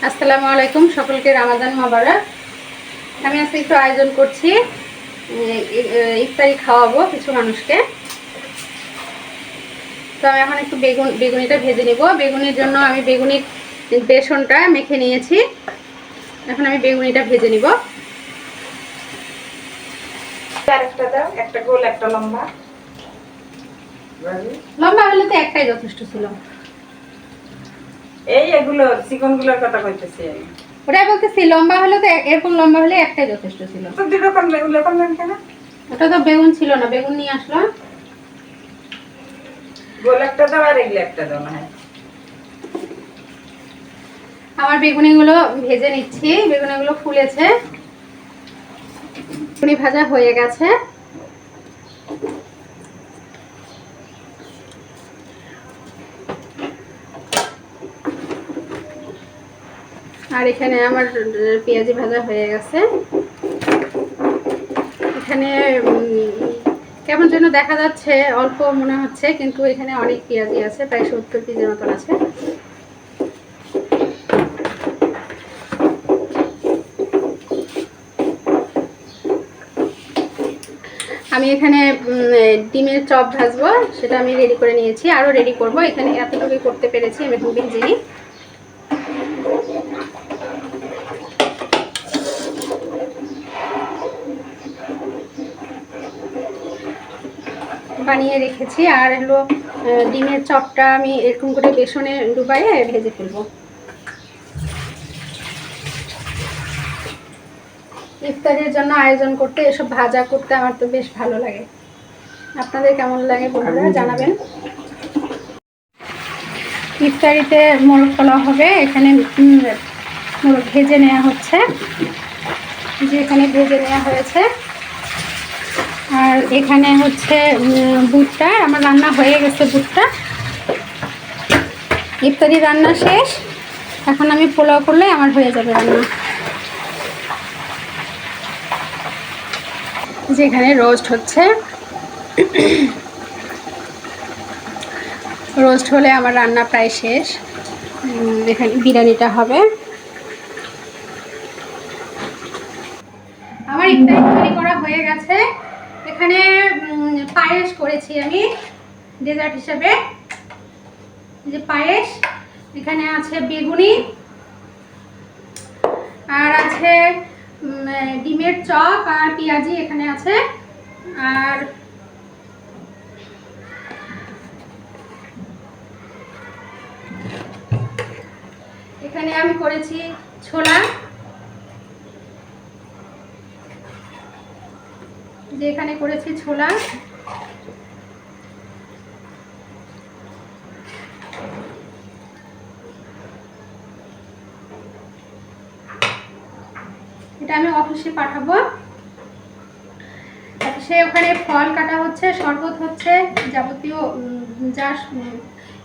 আসসালামু আলাইকুম, সকলকে রামাদান মোবারক। আমি আজকে একটু আয়োজন করছি, ইফতারি খাওয়াবো কিছু মানুষকে। তো আমি এখন একটু বেগুনিটা ভেজে নিব। বেগুনির জন্য আমি বেগুনির বেসনটা মেখে নিয়েছি। এখন আমি বেগুনিটা ভেজে নিব। একটা দাও, একটা গোল একটা লম্বা। লম্বা হলে তো একটাই যথেষ্ট ছিল। এগুলো চিকনগুলোর কথা কইতেছি আমি। ওটাই বলতেছি, লম্বা হলে তো এরকম লম্বা হলে একটাই যথেষ্ট ছিল। তো দুই রকম বেগুন করলেন কেন? ওটা তো বেগুন ছিল না, বেগুন নিয়ে আসলাম। গোল একটা দাও আর এগুলো একটা দাও না। আমার বেগুনিগুলো ভেজে নিচ্ছি। বেগুনিগুলো ফুলেছে, বেগুনি ভাজা হয়ে গেছে। আর এখানে আমার পেঁয়াজি ভাজা হয়ে গেছে। এখানে কেমন যেন দেখা যাচ্ছে, অল্প মনে হচ্ছে, কিন্তু এখানে অনেক পেঁয়াজি আছে, প্রায় 70 পিসের মতন আছে। আমি এখানে ডিমের চপ ভাজবো, সেটা আমি রেডি করে নিয়েছি। আরও রেডি করব। এখানে এতটুকুই করতে পেরেছি, আমি এখন ভেজে নিই। বানিয়ে রেখেছি। আর হলো ডিমের চপটা আমি এরকম করে বেসনে ডুবাইয়ে ভেজে ফেলবো। ইফতারের জন্য আয়োজন করতে, এসব ভাজা করতে আমার তো বেশ ভালো লাগে। আপনাদের কেমন লাগে বন্ধুরা জানাবেন। ইফতারিতে মোরগ পোলাও হবে। এখানে মোরগ ভেজে নেওয়া হচ্ছে, যে এখানে ভেজে নেওয়া হয়েছে। আর এখানে হচ্ছে বুটটা আমার রান্না হয়ে গেছে। বুটটা ইফতারি রান্না শেষ। এখন আমি পোলাও করলে আমার হয়ে যাবে রান্না। যেখানে রোস্ট হচ্ছে, রোস্ট হলে আমার রান্না প্রায় শেষ। এখানে বিরিয়ানিটা হবে। আমার ইফতারি তৈরি করা হয়ে গেছে। এখানে পায়েস করেছি আমি ডেজার্ট হিসেবে, যে পায়েস। এখানে আছে বেগুনি, আর আছে ডিমের চপ আর পেঁয়াজি এখানে আছে। আর এখানে আমি করেছি ছোলা, যে এখানে করেছি ছোলা। এটা আমি অফিসে পাঠাবো। অফিসে ওখানে ফল কাটা হচ্ছে, শরবত হচ্ছে, যাবতীয় যা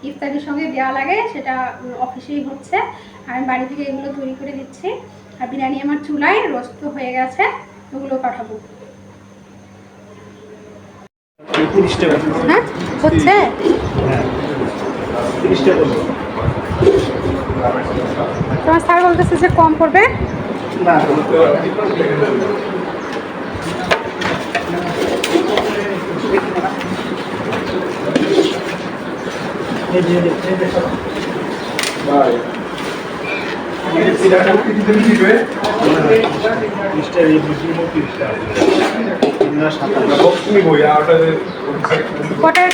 ইফতারির সঙ্গে দেওয়া লাগে সেটা অফিসেই হচ্ছে। আমি বাড়ি থেকে এগুলো তৈরি করে দিচ্ছি। আর বিরিয়ানি আমার চুলায় রোস্ট হয়ে গেছে, ওগুলো পাঠাবো। হ্যাঁ হচ্ছে। তোমার স্যার বলতেছে যে কম করবে।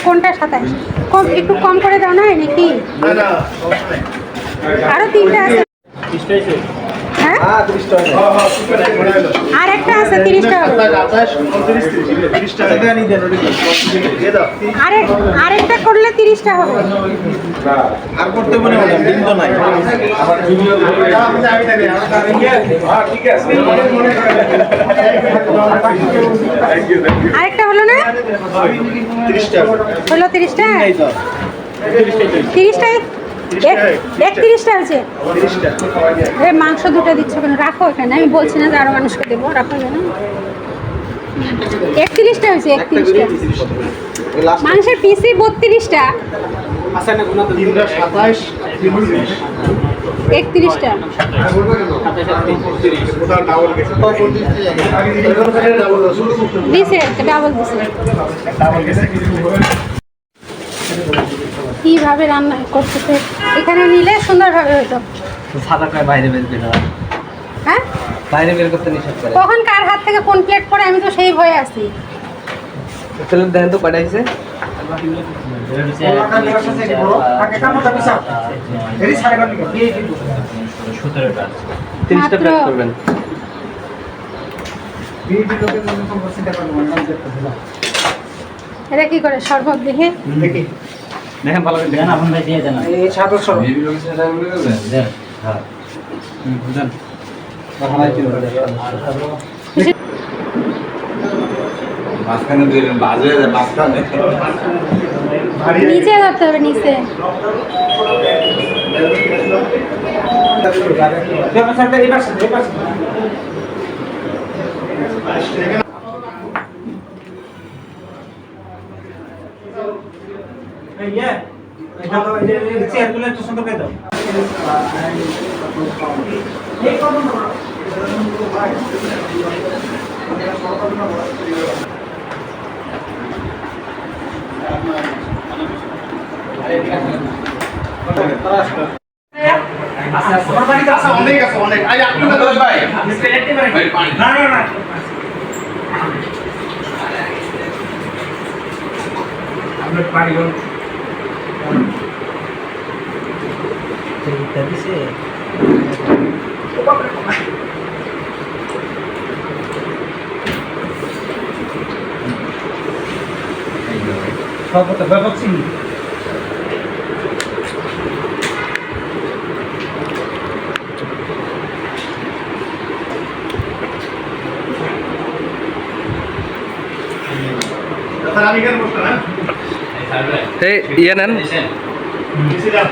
কোনটা 27? কম, একটু কম করে দাও না নাকি? আরো 3টা আছে। হ্যাঁ আর একটা আছে 30 টাকা। আরেকটা করলে 30 টাকা হবে। আর করতে মনে হয় দিন তো নাই। আরেকটা হলো না? 30 টাকা হলো 30 টাকা। 30 টাকা 31 টাকা আছে। মাংস দুটো দিচ্ছ কেন? রাখো এখানে, আমি বলছি না যে আরো মানুষকে দেবো, রাখো কেন? 31 টা হয়েছে। 31 টা মাংসের পিসই 32 টা। 327 31টা দিছে, ডাবল দিছে। কিভাবে রান্না করতেছে এখানে নিলে সুন্দরভাবে হতো। সাদা করে বাইরে বের করে দেওয়া। হ্যাঁ, বাইরে বের করতে নিষেধ করে। কখন কার হাত থেকে কোন প্লেট পড়ে আমি তো সেই ভয়ে আছি। চলুন দেখেন তো কয়টা হয়েছে। 30টা প্লেট করবেন। এটা কি করে শরবত দেখে দেখেন ভালো করে দেখেন। হ্যাঁ। দেন। মাঝখানে দিলেন বাজে মাঝখানে নিচে ধরতে হবে, নিচে। অনেক আছে অনেক আই আপনি না ভাই না না না আমরা পানি গো দিছে। সব তো ব্যাপক চিনি আমি কেন বসতাম না এই ইয়ে নেন। নিচে যাও